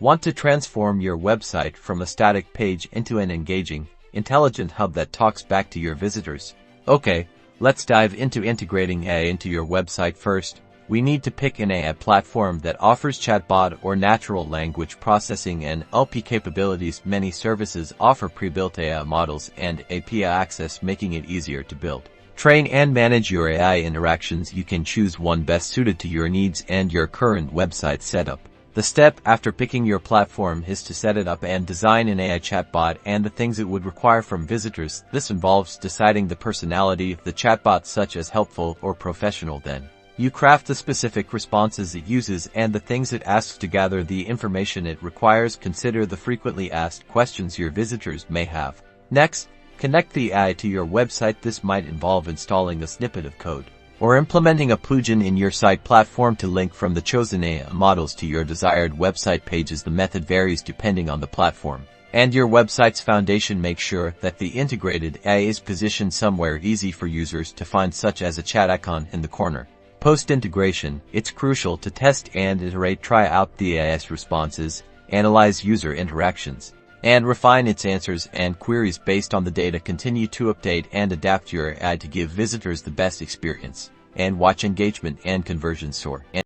Want to transform your website from a static page into an engaging, intelligent hub that talks back to your visitors? Okay, let's dive into integrating AI into your website first. We need to pick an AI platform that offers chatbot or natural language processing and NLP capabilities. Many services offer pre-built AI models and API access, making it easier to build, train, and manage your AI interactions. You can choose one best suited to your needs and your current website setup. The step after picking your platform is to set it up and design an AI chatbot and the things it would require from visitors. This involves deciding the personality of the chatbot, such as helpful or professional. Then you craft the specific responses it uses and the things it asks to gather the information it requires. Consider the frequently asked questions your visitors may have. Next, connect the AI to your website. This might involve installing a snippet of code or implementing a plugin in your site platform to link from the chosen AI models to your desired website pages. The method varies depending on the platform and your website's foundation. Make sure that the integrated AI is positioned somewhere easy for users to find, such as a chat icon in the corner. Post-integration, it's crucial to test and iterate. Try out the AI's responses, analyze user interactions, and refine its answers and queries based on the data. Continue to update and adapt your AI to give visitors the best experience, and watch engagement and conversion soar.